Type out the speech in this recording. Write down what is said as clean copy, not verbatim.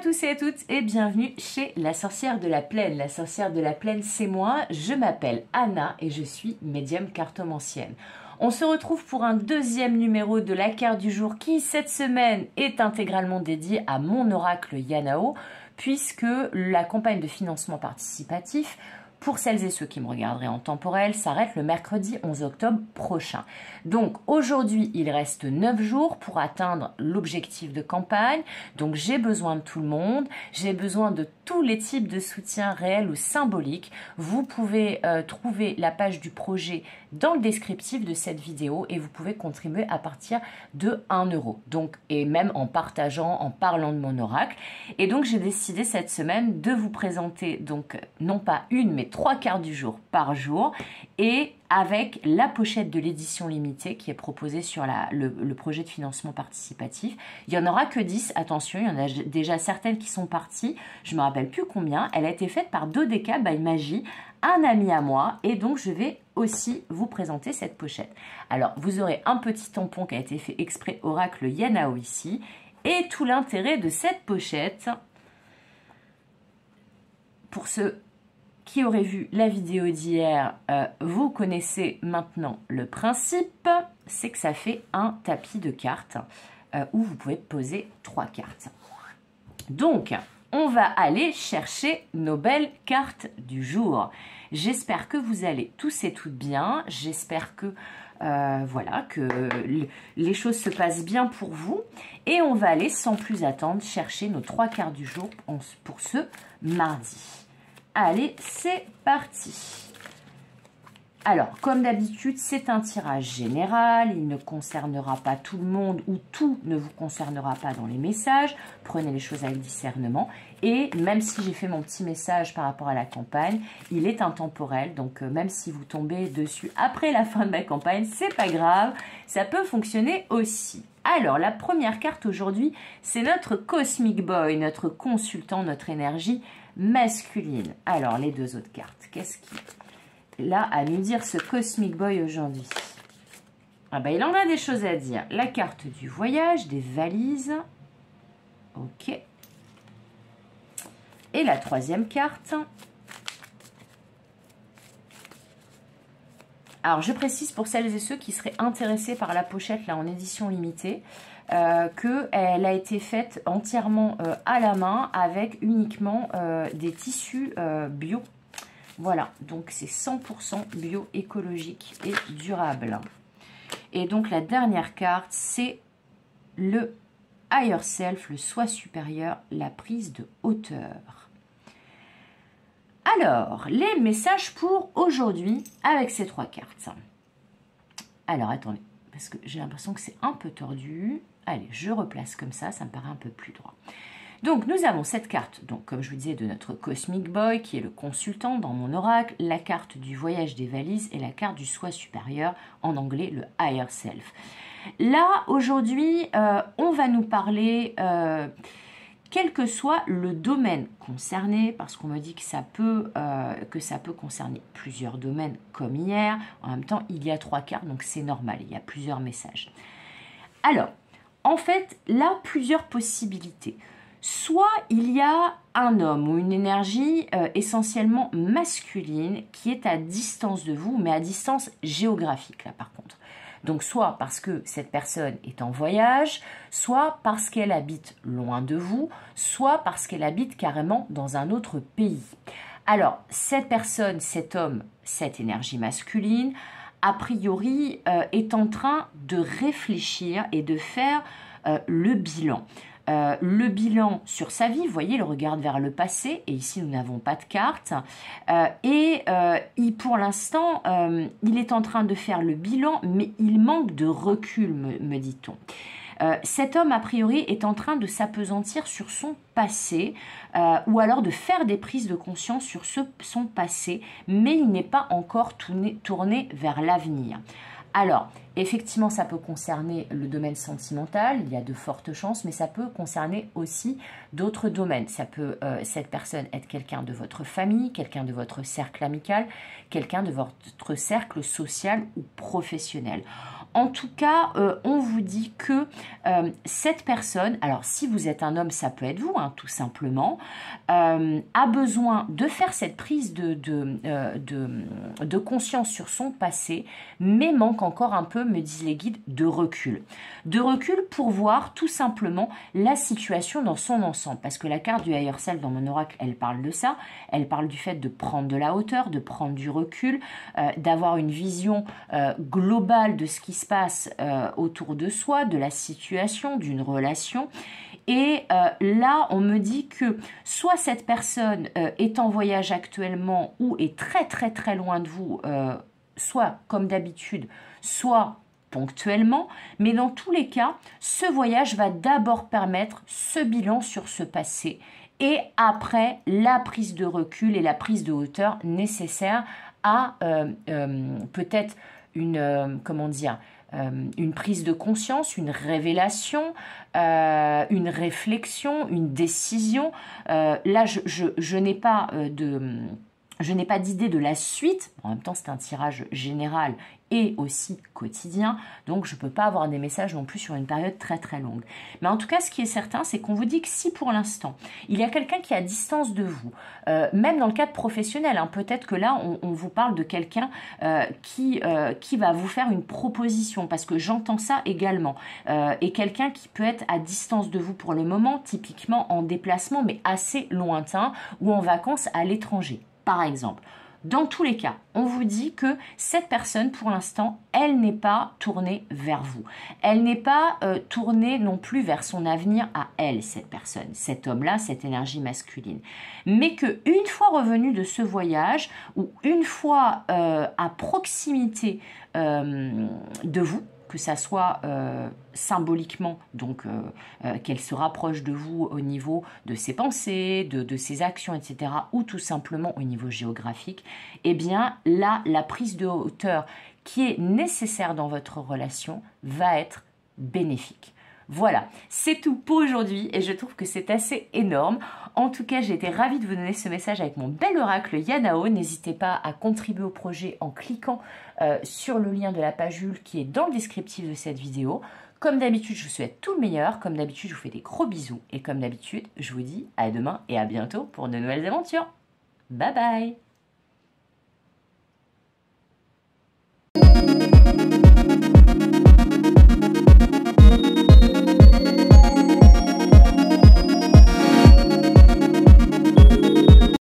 à tous et à toutes et bienvenue chez La Sorcière de la Plaine. La Sorcière de la Plaine, c'est moi. Je m'appelle Anna et je suis médium cartomancienne. On se retrouve pour un deuxième numéro de la carte du jour qui, cette semaine, est intégralement dédié à mon oracle Yanao, puisque la campagne de financement participatif, pour celles et ceux qui me regarderaient en temporel, s'arrête le mercredi 11 octobre prochain. Donc aujourd'hui, il reste 9 jours pour atteindre l'objectif de campagne. Donc j'ai besoin de tout le monde, j'ai besoin de tous les types de soutien réels ou symboliques. Vous pouvez trouver la page du projet dans le descriptif de cette vidéo et vous pouvez contribuer à partir de 1 €. Donc, et même en partageant, en parlant de mon oracle. Et donc j'ai décidé cette semaine de vous présenter donc non pas une mais 3 cartes du jour par jour et avec la pochette de l'édition limitée qui est proposée sur le projet de financement participatif. Il n'y en aura que 10, attention, il y en a déjà certaines qui sont parties, je ne me rappelle plus combien. Elle a été faite par Dodeka by Magie, un ami à moi, et donc je vais aussi vous présenter cette pochette. Alors, vous aurez un petit tampon qui a été fait exprès oracle Yanao ici, et tout l'intérêt de cette pochette, pour ceux qui auraient vu la vidéo d'hier, vous connaissez maintenant le principe, c'est que ça fait un tapis de cartes où vous pouvez poser 3 cartes. Donc, on va aller chercher nos belles cartes du jour. J'espère que vous allez tous et toutes bien. J'espère que voilà, que les choses se passent bien pour vous. Et on va aller sans plus attendre chercher nos 3 cartes du jour pour ce mardi. Allez, c'est parti. Alors, comme d'habitude, c'est un tirage général. Il ne concernera pas tout le monde ou tout ne vous concernera pas dans les messages. Prenez les choses avec discernement. Et même si j'ai fait mon petit message par rapport à la campagne, il est intemporel. Donc, même si vous tombez dessus après la fin de ma campagne, c'est pas grave. Ça peut fonctionner aussi. Alors, la première carte aujourd'hui, c'est notre Cosmic Boy, notre consultant, notre énergie masculine. Alors, les deux autres cartes, qu'est-ce qui là à nous dire ce Cosmic Boy aujourd'hui? Ah ben, il en a des choses à dire. La carte du voyage, des valises. Ok. Et la troisième carte. Alors, je précise pour celles et ceux qui seraient intéressés par la pochette là en édition limitée, qu'elle a été faite entièrement à la main avec uniquement des tissus bio. Voilà, donc c'est 100% bio, écologique et durable. Et donc la dernière carte, c'est le Higher Self, le soi supérieur, la prise de hauteur. Alors, les messages pour aujourd'hui avec ces 3 cartes. Alors, attendez, parce que j'ai l'impression que c'est un peu tordu. Allez, je replace comme ça me paraît un peu plus droit. Donc, nous avons cette carte, donc comme je vous disais, de notre Cosmic Boy, qui est le consultant dans mon oracle, la carte du voyage des valises et la carte du soi supérieur, en anglais, le Higher Self. Là, aujourd'hui, on va nous parler, quel que soit le domaine concerné, parce qu'on me dit que ça peut concerner plusieurs domaines comme hier. En même temps, il y a 3 cartes, donc c'est normal, il y a plusieurs messages. Alors, en fait, là, plusieurs possibilités. Soit il y a un homme ou une énergie essentiellement masculine qui est à distance de vous, mais à distance géographique là par contre. Donc soit parce que cette personne est en voyage, soit parce qu'elle habite loin de vous, soit parce qu'elle habite carrément dans un autre pays. Alors cette personne, cet homme, cette énergie masculine, a priori est en train de réfléchir et de faire le bilan. Le bilan sur sa vie, vous voyez, il regarde vers le passé, et ici nous n'avons pas de carte, pour l'instant, il est en train de faire le bilan, mais il manque de recul, me dit-on. Cet homme, a priori, est en train de s'appesantir sur son passé, ou alors de faire des prises de conscience sur son passé, mais il n'est pas encore tourné vers l'avenir. Alors, effectivement, ça peut concerner le domaine sentimental, il y a de fortes chances, mais ça peut concerner aussi d'autres domaines. Ça peut, cette personne, être quelqu'un de votre famille, quelqu'un de votre cercle amical, quelqu'un de votre cercle social ou professionnel. En tout cas, on vous dit que cette personne, alors si vous êtes un homme, ça peut être vous, hein, tout simplement, a besoin de faire cette prise de conscience sur son passé, mais manque encore un peu, me disent les guides, de recul. De recul pour voir tout simplement la situation dans son ensemble. Parce que la carte du Higher Self dans mon oracle, elle parle de ça. Elle parle du fait de prendre de la hauteur, de prendre du recul, d'avoir une vision globale de ce qui se passe autour de soi, de la situation, d'une relation. Et là, on me dit que soit cette personne est en voyage actuellement ou est très très très loin de vous, soit comme d'habitude, soit ponctuellement, mais dans tous les cas, ce voyage va d'abord permettre ce bilan sur ce passé et après la prise de recul et la prise de hauteur nécessaire à peut-être comment dire, une prise de conscience, une révélation, une réflexion, une décision. Là, je n'ai pas je n'ai pas d'idée de la suite. En même temps, c'est un tirage général et aussi quotidien, donc je ne peux pas avoir des messages non plus sur une période très très longue. Mais en tout cas, ce qui est certain, c'est qu'on vous dit que si pour l'instant, il y a quelqu'un qui est à distance de vous, même dans le cadre professionnel, hein, peut-être que là, on vous parle de quelqu'un qui va vous faire une proposition, parce que j'entends ça également, et quelqu'un qui peut être à distance de vous pour le moment, typiquement en déplacement, mais assez lointain, ou en vacances à l'étranger, par exemple. Dans tous les cas, on vous dit que cette personne, pour l'instant, elle n'est pas tournée vers vous. Elle n'est pas tournée non plus vers son avenir à elle, cette personne, cet homme-là, cette énergie masculine. Mais qu'une fois revenu de ce voyage, ou une fois à proximité de vous, que ça soit symboliquement, donc qu'elle se rapproche de vous au niveau de ses pensées, de ses actions, etc., ou tout simplement au niveau géographique, eh bien là, la prise de hauteur qui est nécessaire dans votre relation va être bénéfique. Voilà, c'est tout pour aujourd'hui et je trouve que c'est assez énorme. En tout cas, j'ai été ravie de vous donner ce message avec mon bel oracle Yanao. N'hésitez pas à contribuer au projet en cliquant sur le lien de la page Ulule qui est dans le descriptif de cette vidéo. Comme d'habitude, je vous souhaite tout le meilleur. Comme d'habitude, je vous fais des gros bisous. Et comme d'habitude, je vous dis à demain et à bientôt pour de nouvelles aventures. Bye bye!